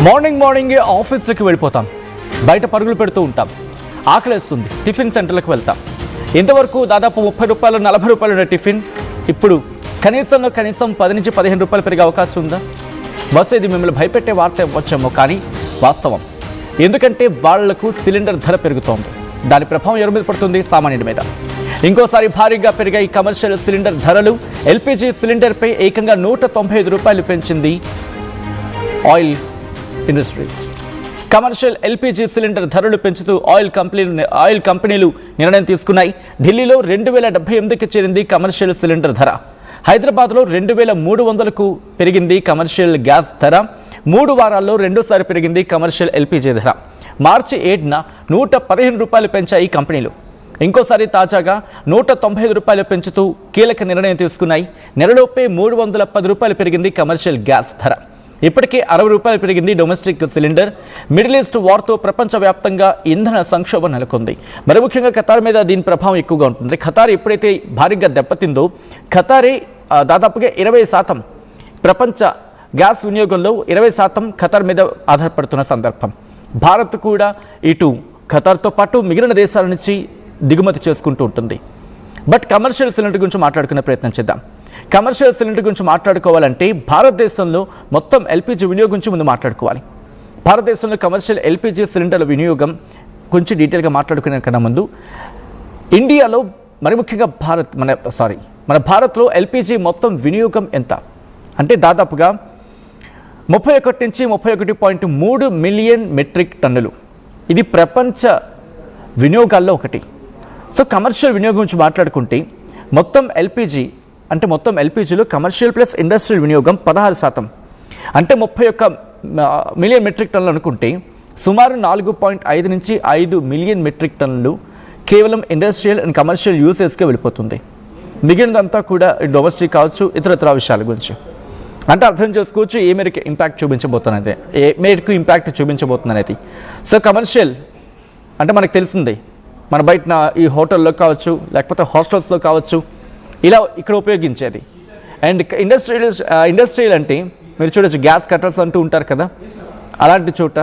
Morning ఆఫీస్కి వెళ్ళిపోతాం, బయట పరుగులు పెడుతూ ఉంటాం, ఆకలేస్తుంది, టిఫిన్ సెంటర్లకు వెళ్తాం. ఇంతవరకు దాదాపు 30 రూపాయలు 40 రూపాయలు టిఫిన్ ఇప్పుడు కనీసం 10 నుంచి 15 రూపాయలు పెరిగే అవకాశం ఉందా? బస్సు ఇది మిమ్మల్ని భయపెట్టే వార్త ఇవ్వచ్చేమో, కానీ వాస్తవం. ఎందుకంటే వాళ్లకు సిలిండర్ ధర పెరుగుతోంది. దాని ప్రభావం ఎవరి మీద పడుతుంది? సామాన్యుడి మీద. ఇంకోసారి భారీగా పెరిగాయి కమర్షియల్ సిలిండర్ ధరలు. ఎల్పీజీ సిలిండర్పై ఏకంగా 195 రూపాయలు పెంచింది oil industries. Commercial LPG cylinder ధరలు పెంచుతూ ఆయిల్ కంపెనీలు నిర్ణయం తీసుకున్నాయి. ఢిల్లీలో 2078కి చేరింది కమర్షియల్ సిలిండర్ ధర. హైదరాబాద్లో 2300కు పెరిగింది కమర్షియల్ గ్యాస్ ధర. 3 వారాల్లో రెండోసారి పెరిగింది కమర్షియల్ ఎల్పీజీ ధర. మార్చి 7న 115 రూపాయలు పెంచాయి కంపెనీలు. ఇంకోసారి తాజాగా 195 రూపాయలు పెంచుతూ కీలక నిర్ణయం తీసుకున్నాయి. నెలలోపే 310 రూపాయలు పెరిగింది కమర్షియల్ గ్యాస్ ధర. ఇప్పటికే 60 రూపాయలు పెరిగింది డొమెస్టిక్ సిలిండర్. మిడిల్ ఈస్ట్ వార్తో ప్రపంచవ్యాప్తంగా ఇంధన సంక్షోభం నెలకొంది. మరి ముఖ్యంగా ఖతార్ మీద దీని ప్రభావం ఎక్కువగా ఉంటుంది. ఖతార్ ఎప్పుడైతే భారీగా దెబ్బతిందో, ఖతారే దాదాపుగా 20% ప్రపంచ గ్యాస్ వినియోగంలో 20% ఖతార్ మీద ఆధారపడుతున్న సందర్భం. భారత్ కూడా ఇటు ఖతార్తో పాటు మిగిలిన దేశాల నుంచి దిగుమతి చేసుకుంటూ ఉంటుంది. బట్ కమర్షియల్ సిలిండర్ గురించి మాట్లాడుకునే ప్రయత్నం చేద్దాం. కమర్షియల్ సిలిండర్ గురించి మాట్లాడుకోవాలంటే భారతదేశంలో మొత్తం ఎల్పీజీ వినియోగం గురించి ముందు మాట్లాడుకోవాలి. భారతదేశంలో కమర్షియల్ ఎల్పీజీ సిలిండర్ల వినియోగం గురించి డీటెయిల్గా మాట్లాడుకునే కన్నా ముందు, ఇండియాలో మరి ముఖ్యంగా మన భారత్లో ఎల్పీజీ మొత్తం వినియోగం ఎంత అంటే దాదాపుగా 31 నుంచి 31.3 మిలియన్ మెట్రిక్ టన్నులు. ఇది ప్రపంచ వినియోగాల్లో ఒకటి. సో కమర్షియల్ వినియోగం గురించి మాట్లాడుకుంటే మొత్తం ఎల్పీజీలో కమర్షియల్ ప్లస్ ఇండస్ట్రియల్ వినియోగం 16%. అంటే 31 మిలియన్ మెట్రిక్ టన్నులు అనుకుంటే సుమారు 4.5 నుంచి 5 మిలియన్ మెట్రిక్ టన్నులు కేవలం ఇండస్ట్రియల్ అండ్ కమర్షియల్ యూసేజ్కే వెళ్ళిపోతుంది. మిగిలినంతా కూడా డొమెస్టిక్ కావచ్చు, ఇతరత్ర విషయాల గురించి. అంటే అర్థం చేసుకోవచ్చు ఏ మేరకు ఇంపాక్ట్ చూపించబోతుందనేది. సో కమర్షియల్ అంటే మనకు తెలిసిందే, మన బయట ఈ హోటల్లో కావచ్చు, లేకపోతే హాస్టల్స్లో కావచ్చు, ఇలా ఇక్కడ ఉపయోగించేది. అండ్ ఇండస్ట్రియల్ అంటే మీరు చూడొచ్చు, గ్యాస్ కట్టర్స్ అంటూ ఉంటారు కదా, అలాంటి చోట,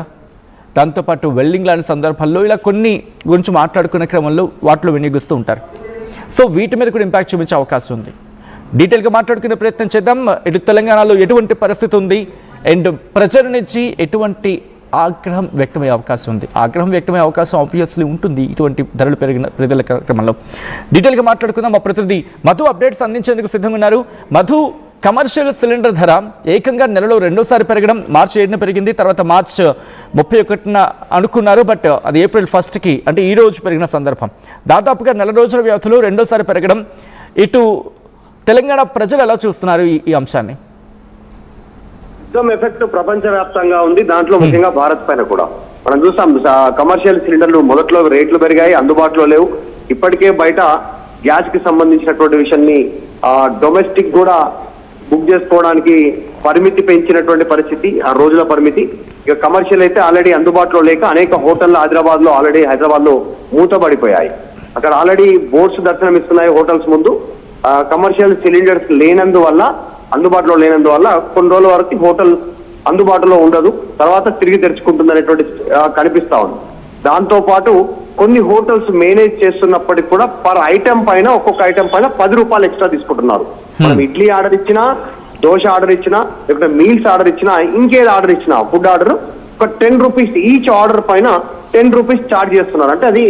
దాంతోపాటు వెల్డింగ్ లాంటి సందర్భాల్లో ఇలా కొన్ని గురించి మాట్లాడుకునే క్రమంలో వాటిలో వినియోగిస్తూ ఉంటారు. సో వీటి మీద కూడా ఇంపాక్ట్ చూపించే అవకాశం ఉంది. డీటెయిల్గా మాట్లాడుకునే ప్రయత్నం చేద్దాం. ఇటు తెలంగాణలో ఎటువంటి పరిస్థితి ఉంది అండ్ ప్రజల నుంచి ఎటువంటి ఆగ్రహం వ్యక్తమయ్యే అవకాశం ఉంది. ఆగ్రహం వ్యక్తమయ్యే అవకాశం ఆబ్వియస్లీ ఉంటుంది ఇటువంటి ధరలు పెరిగిన ప్రజల క్రమంలో. డీటెయిల్గా మాట్లాడుకుందాం. మా ప్రతినిధి మధు అప్డేట్స్ అందించేందుకు సిద్ధంగా ఉన్నారు. మధు, కమర్షియల్ సిలిండర్ ధర ఏకంగా నెలలో రెండోసారి పెరగడం, మార్చి 7న పెరిగింది, తర్వాత మార్చి 31న అనుకున్నారు, బట్ అది ఏప్రిల్ 1కి అంటే ఈ రోజు పెరిగిన సందర్భం. దాదాపుగా నెల రోజుల వ్యవధిలో రెండోసారి పెరగడం. ఇటు తెలంగాణ ప్రజలు ఎలా చూస్తున్నారు ఈ అంశాన్ని? ఎఫెక్ట్ ప్రపంచవ్యాప్తంగా ఉంది, దాంట్లో ముఖ్యంగా భారత్ పైన కూడా మనం చూస్తాం. కమర్షియల్ సిలిండర్లు మొదట్లో రేట్లు పెరిగాయి, అందుబాటులో లేవు. ఇప్పటికే బయట గ్యాస్ కి సంబంధించినటువంటి విషయాన్ని డొమెస్టిక్ కూడా బుక్ చేసుకోవడానికి పరిమితి పెంచినటువంటి పరిస్థితి, ఆ రోజుల పరిమితి. ఇక కమర్షియల్ అయితే ఆల్రెడీ అందుబాటులో లేక అనేక హోటళ్లు హైదరాబాద్ లో మూతపడిపోయాయి. అక్కడ ఆల్రెడీ బోర్డ్స్ దర్శనం ఇస్తున్నాయి హోటల్స్ ముందు. కమర్షియల్ సిలిండర్స్ అందుబాటులో లేనందువల్ల కొన్ని రోజుల వరకు హోటల్ అందుబాటులో ఉండదు, తర్వాత తిరిగి తెరుచుకుంటుంది అనేటువంటి కనిపిస్తా ఉంది. దాంతో పాటు కొన్ని హోటల్స్ మేనేజ్ చేస్తున్నప్పటికీ కూడా ఒక్కొక్క ఐటమ్ పైన 10 రూపాయలు ఎక్స్ట్రా తీసుకుంటున్నారు. మనం ఇడ్లీ ఆర్డర్ ఇచ్చినా, దోశ ఆర్డర్ ఇచ్చినా, లేకపోతే మీల్స్ ఆర్డర్ ఇచ్చినా, ఇంకేది ఆర్డర్ ఇచ్చినా, ఫుడ్ ఆర్డర్ ఒక 10 రూపీస్ ఈచ్ ఆర్డర్ పైన 10 రూపీస్ ఛార్జ్ చేస్తున్నారు. అంటే అది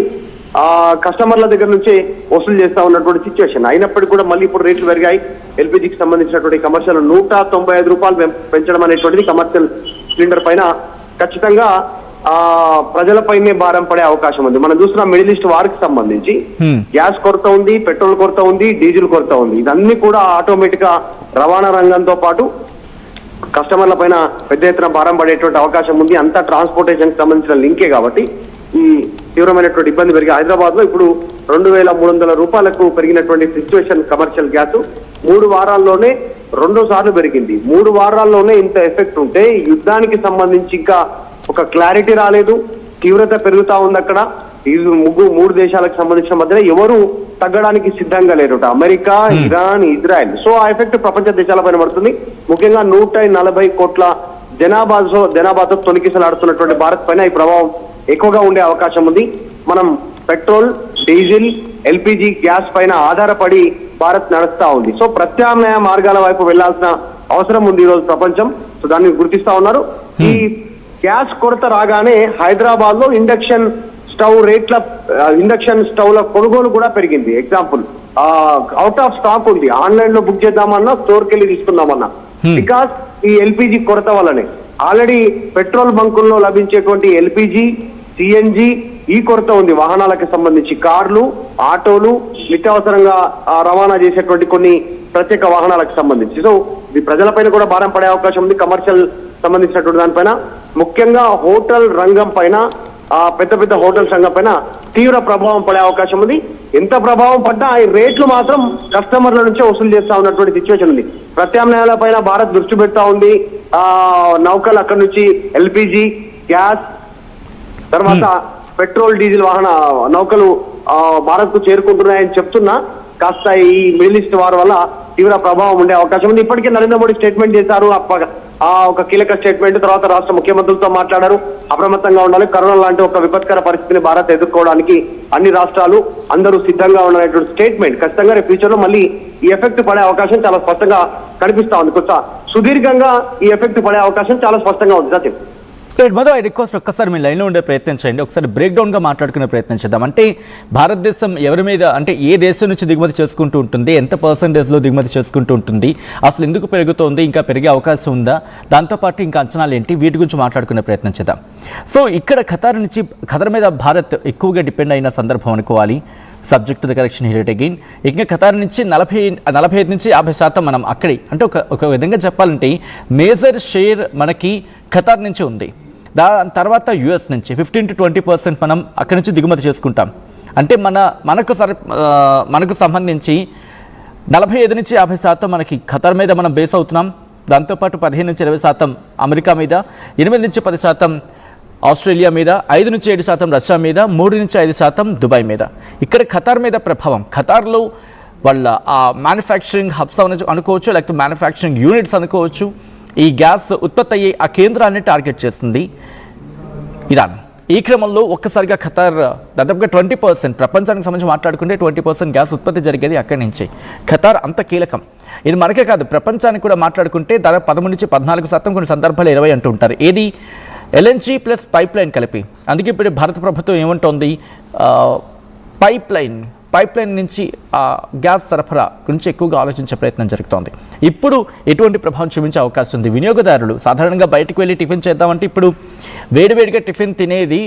కస్టమర్ల దగ్గర నుంచి వసూలు చేస్తా ఉన్నటువంటి సిచ్యువేషన్. అయినప్పటికీ కూడా మళ్ళీ ఇప్పుడు రేట్లు పెరిగాయి. ఎల్పీజీకి సంబంధించినటువంటి కమర్షియల్ 195 రూపాయలు పెంచడం అనేటువంటిది కమర్షియల్ సిలిండర్ పైన ఖచ్చితంగా ప్రజలపైనే భారం పడే అవకాశం ఉంది. మనం చూస్తున్న మిడిల్ ఈస్ట్ వార్కి సంబంధించి గ్యాస్ కొరత ఉంది, పెట్రోల్ కొరత ఉంది, డీజిల్ కొరత ఉంది. ఇదన్నీ కూడా ఆటోమేటిక్ గా రవాణా రంగంతో పాటు కస్టమర్ల పైన పెద్ద ఎత్తున భారం పడేటువంటి అవకాశం ఉంది. అంతా ట్రాన్స్పోర్టేషన్ కి సంబంధించిన లింకే కాబట్టి ఈ తీవ్రమైనటువంటి ఇబ్బంది పెరిగి హైదరాబాద్ లో ఇప్పుడు 2300 రూపాయలకు పెరిగినటువంటి సిచ్యువేషన్. కమర్షియల్ గ్యాస్ 3 వారాల్లోనే 2 సార్లు పెరిగింది. 3 వారాల్లోనే ఇంత ఎఫెక్ట్ ఉంటే యుద్ధానికి సంబంధించి ఇంకా ఒక క్లారిటీ రాలేదు, తీవ్రత పెరుగుతా ఉంది. అక్కడ ఈ 3 దేశాలకు సంబంధించిన మధ్యన ఎవరు తగ్గడానికి సిద్ధంగా లేరు, అమెరికా, ఇరాన్, ఇజ్రాయెల్. సో ఆ ఎఫెక్ట్ ప్రపంచ దేశాలపైన పడుతుంది. ముఖ్యంగా 140 కోట్ల జనాభాతో తొలికిసలాడుతున్నటువంటి భారత్ పైన ఈ ప్రభావం ఎక్కువగా ఉండే అవకాశం ఉంది. మనం పెట్రోల్, డీజిల్, ఎల్పిజి గ్యాస్ పైన ఆధారపడి భారత్ నడుస్తా ఉంది. సో ప్రత్యామ్నాయ మార్గాల వైపు వెళ్లాల్సిన అవసరం ఉంది ఈ రోజు ప్రపంచం. సో దాన్ని గుర్తిస్తా ఉన్నారు. ఈ గ్యాస్ కొరత రాగానే హైదరాబాద్ లో ఇండక్షన్ స్టవ్ల కొనుగోలు కూడా పెరిగింది. ఎగ్జాంపుల్, అవుట్ ఆఫ్ స్టాక్ ఉంది, ఆన్లైన్ లో బుక్ చేద్దామన్నా, స్టోర్కి వెళ్ళి తీసుకుందామన్నా, బికాస్ ఈ ఎల్పిజి కొరత వల్లనే. ఆల్రెడీ పెట్రోల్ బంకుల్లో లభించేటువంటి ఎల్పిజి, సిఎన్జి ఈ కొరత ఉంది. వాహనాలకు సంబంధించి కార్లు, ఆటోలు, నిత్యావసరంగా రవాణా చేసేటువంటి కొన్ని ప్రత్యేక వాహనాలకు సంబంధించి. సో ఇది ప్రజలపైన కూడా భారం పడే అవకాశం ఉంది. కమర్షియల్ సంబంధించినటువంటి దానిపైన, ముఖ్యంగా హోటల్ రంగం పైన, పెద్ద పెద్ద హోటల్స్ రంగం పైన తీవ్ర ప్రభావం పడే అవకాశం ఉంది. ఎంత ప్రభావం పడ్డా ఈ రేట్లు మాత్రం కస్టమర్ల నుంచే వసూలు చేస్తా ఉన్నటువంటి సిచ్యువేషన్ ఉంది. ప్రత్యామ్నాయాల పైన భారత్ దృష్టి పెడతా ఉంది. నౌకలు అక్కడి నుంచి ఎల్పిజి, గ్యాస్, తర్వాత పెట్రోల్, డీజిల్ వాహన నౌకలు భారత్ కు చేరుకుంటున్నాయని చెప్తున్నా, కాస్త ఈ మిడిల్ ఈస్ట్ వార్ వల్ల తీవ్ర ప్రభావం ఉండే అవకాశం ఉంది. ఇప్పటికే నరేంద్ర మోడీ స్టేట్మెంట్ చేశారు, ఒక కీలక స్టేట్మెంట్. తర్వాత రాష్ట్ర ముఖ్యమంత్రులతో మాట్లాడారు, అప్రమత్తంగా ఉండాలి, కరోనా లాంటి ఒక విపత్కర పరిస్థితిని భారత్ ఎదుర్కోవడానికి అన్ని రాష్ట్రాలు అందరూ సిద్ధంగా ఉండాలనేటువంటి స్టేట్మెంట్. ఖచ్చితంగా రేపు ఫ్యూచర్ లో మళ్ళీ ఈ ఎఫెక్ట్ పడే అవకాశం చాలా స్పష్టంగా కనిపిస్తా ఉంది. కొంచెం సుదీర్ఘంగా ఈ ఎఫెక్ట్ పడే అవకాశం చాలా స్పష్టంగా ఉంది. సత్యం, మధు, ఐ రిక్వెస్ట్ ఒక్కసారి మీ లైన్లో ఉండే ప్రయత్నం చేయండి. ఒకసారి బ్రేక్ డౌన్గా మాట్లాడుకునే ప్రయత్నం చేద్దాం. అంటే భారతదేశం ఎవరి మీద, అంటే ఏ దేశం నుంచి దిగుమతి చేసుకుంటూ ఉంటుంది, ఎంత పర్సెంటేజ్లో దిగుమతి చేసుకుంటూ ఉంటుంది, అసలు ఎందుకు పెరుగుతోంది, ఇంకా పెరిగే అవకాశం ఉందా, దాంతోపాటు ఇంకా అంచనాలు ఏంటి, వీటి గురించి మాట్లాడుకునే ప్రయత్నం చేద్దాం. సో ఇక్కడ ఖతార్ మీద భారత్ ఎక్కువగా డిపెండ్ అయిన సందర్భం అనుకోవాలి. Subject to the correction here again. ఇంకా ఖతార్ నుంచి 45 నుంచి 50% మనం అక్కడే, అంటే ఒక విధంగా చెప్పాలంటే మేజర్ షేర్ మనకి ఖతార్ నుంచి ఉంది. దాని తర్వాత యుఎస్ నుంచి 15 to 20% మనం అక్కడి నుంచి దిగుమతి చేసుకుంటాం. అంటే మనకు సంబంధించి 45 నుంచి 50% మనకి ఖతార్ మీద మనం బేస్ అవుతున్నాం. దాంతోపాటు 15 నుంచి 20% అమెరికా మీద, 8 నుంచి 10% ఆస్ట్రేలియా మీద, 5 నుంచి 7% రష్యా మీద, 3 నుంచి 5% దుబాయ్ మీద. ఇక్కడ ఖతార్ మీద ప్రభావం, ఖతార్లో వాళ్ళ మ్యానుఫ్యాక్చరింగ్ హబ్స్ అనుకోవచ్చు, లేకపోతే మ్యానుఫ్యాక్చరింగ్ యూనిట్స్ అనుకోవచ్చు. ఈ గ్యాస్ ఉత్పత్తి అయ్యే ఆ కేంద్రాన్ని టార్గెట్ చేస్తుంది ఇరాన్. ఈ క్రమంలో ఒక్కసారిగా ఖతార్ దాదాపుగా 20%, ప్రపంచానికి సంబంధించి మాట్లాడుకుంటే 20% గ్యాస్ ఉత్పత్తి జరిగేది అక్కడి నుంచి. ఖతార్ అంత కీలకం. ఇది మనకే కాదు, ప్రపంచానికి కూడా మాట్లాడుకుంటే దాదాపు 13 నుంచి 14%, కొన్ని సందర్భాలు 20 అంటూ ఉంటారు. ఏది ఎల్ఎన్జీ ప్లస్ పైప్ లైన్ కలిపి. అందుకే ఇప్పుడు భారత ప్రభుత్వం ఏమంటోంది, పైప్ లైన్ నుంచి గ్యాస్ సరఫరా గురించి ఎక్కువగా ఆలోచించే ప్రయత్నం జరుగుతోంది. ఇప్పుడు ఎటువంటి ప్రభావం చూపించే అవకాశం ఉంది? వినియోగదారులు సాధారణంగా బయటకు వెళ్ళి టిఫిన్ చేద్దామంటే ఇప్పుడు వేడివేడిగా టిఫిన్ తినేది